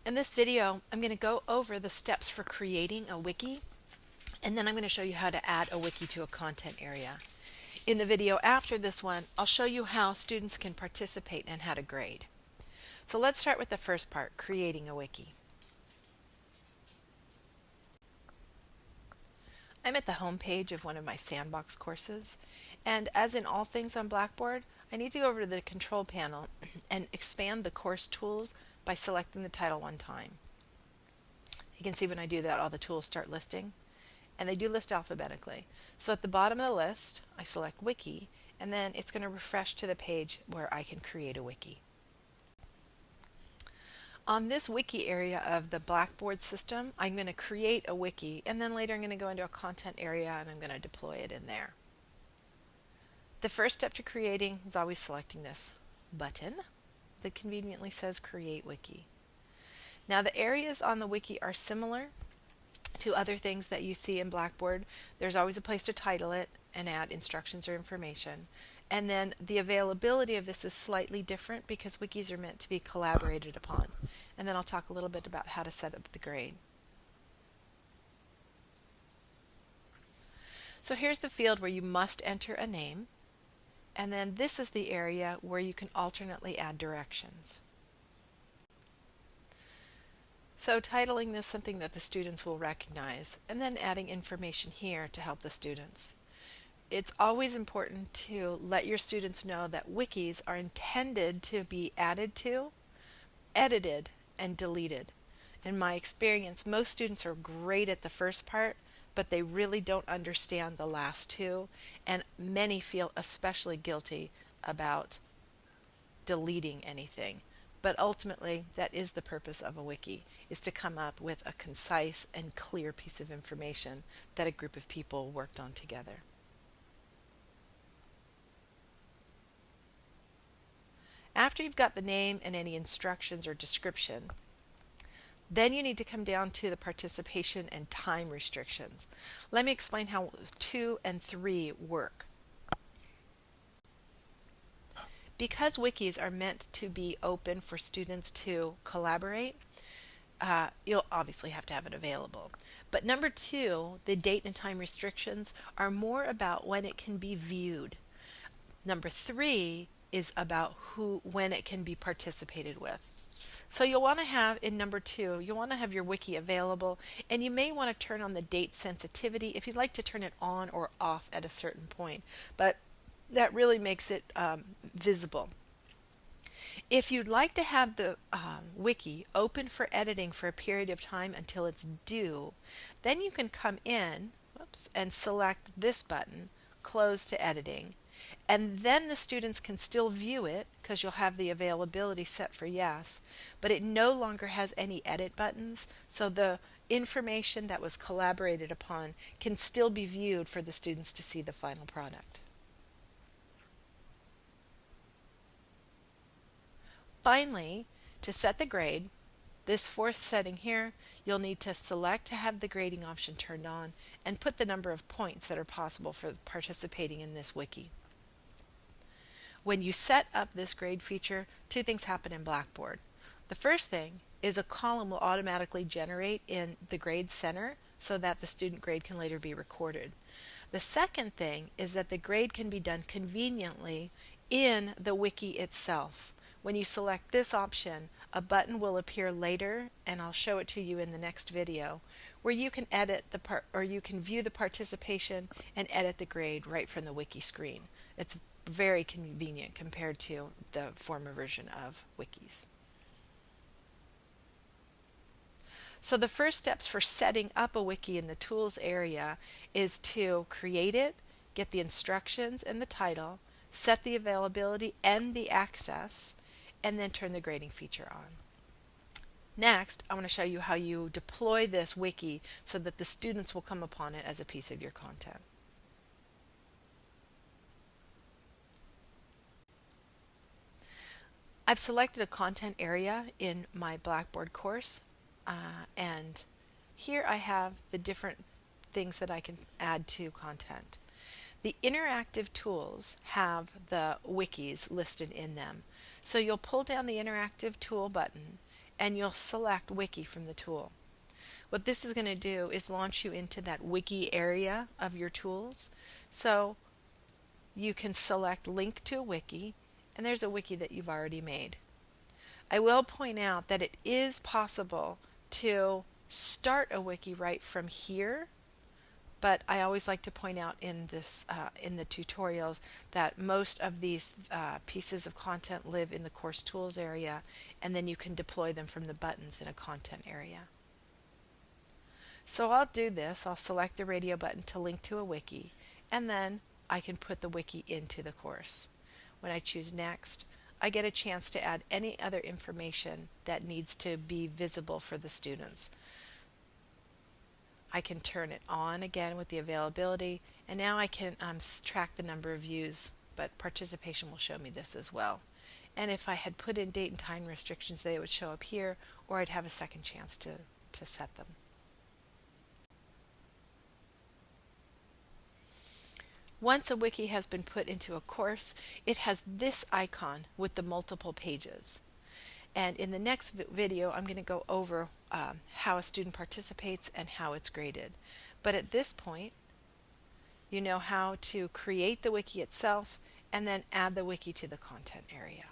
In this video, I'm going to go over the steps for creating a wiki, and then I'm going to show you how to add a wiki to a content area. In the video after this one, I'll show you how students can participate and how to grade. So let's start with the first part, creating a wiki. I'm at the home page of one of my Sandbox courses, and as in all things on Blackboard, I need to go over to the control panel and expand the course tools by selecting the title one time. You can see when I do that, all the tools start listing, and they do list alphabetically. So at the bottom of the list, I select Wiki, and then it's going to refresh to the page where I can create a wiki. On this wiki area of the Blackboard system, I'm going to create a wiki, and then later I'm going to go into a content area and I'm going to deploy it in there. The first step to creating is always selecting this button that conveniently says Create Wiki. Now the areas on the wiki are similar to other things that you see in Blackboard. There's always a place to title it and add instructions or information. And then the availability of this is slightly different because wikis are meant to be collaborated upon. And then I'll talk a little bit about how to set up the grade. So here's the field where you must enter a name. And then this is the area where you can alternately add directions. So titling this something that the students will recognize, and then adding information here to help the students. It's always important to let your students know that wikis are intended to be added to, edited, and deleted. In my experience, most students are great at the first part, but they really don't understand the last two, and many feel especially guilty about deleting anything. But ultimately, that is the purpose of a wiki, is to come up with a concise and clear piece of information that a group of people worked on together. After you've got the name and any instructions or description, then you need to come down to the participation and time restrictions. Let me explain how 2 and 3 work. Because wikis are meant to be open for students to collaborate, you'll obviously have to have it available. But number 2, the date and time restrictions are more about when it can be viewed. Number 3 is about when it can be participated with. So you'll want to have, in number 2, you'll want to have your wiki available, and you may want to turn on the date sensitivity if you'd like to turn it on or off at a certain point. But that really makes it visible. If you'd like to have the wiki open for editing for a period of time until it's due, then you can come in and select this button, Close to Editing, and then the students can still view it because you'll have the availability set for yes, but it no longer has any edit buttons, so the information that was collaborated upon can still be viewed for the students to see the final product. Finally, to set the grade, this 4th setting here, you'll need to select to have the grading option turned on and put the number of points that are possible for participating in this wiki. When you set up this grade feature, 2 things happen in Blackboard. The first thing is a column will automatically generate in the grade center so that the student grade can later be recorded. The second thing is that the grade can be done conveniently in the wiki itself. When you select this option, a button will appear later, and I'll show it to you in the next video, where you can edit you can view the participation and edit the grade right from the wiki screen. It's very convenient compared to the former version of wikis. So the first steps for setting up a wiki in the tools area is to create it, get the instructions and the title, set the availability and the access, and then turn the grading feature on. Next, I want to show you how you deploy this wiki so that the students will come upon it as a piece of your content. I've selected a content area in my Blackboard course, and here I have the different things that I can add to content. The interactive tools have the wikis listed in them. So you'll pull down the interactive tool button and you'll select Wiki from the tool. What this is going to do is launch you into that Wiki area of your tools. So you can select Link to a Wiki, and there's a wiki that you've already made. I will point out that it is possible to start a wiki right from here, but I always like to point out in the tutorials that most of these pieces of content live in the course tools area, and then you can deploy them from the buttons in a content area. So I'll do this. I'll select the radio button to link to a wiki, and then I can put the wiki into the course. When I choose next, I get a chance to add any other information that needs to be visible for the students. I can turn it on again with the availability, and now I can track the number of views, but participation will show me this as well. And if I had put in date and time restrictions, they would show up here, or I'd have a second chance to set them. Once a wiki has been put into a course, it has this icon with the multiple pages. And in the next video, I'm going to go over how a student participates and how it's graded. But at this point, you know how to create the wiki itself and then add the wiki to the content area.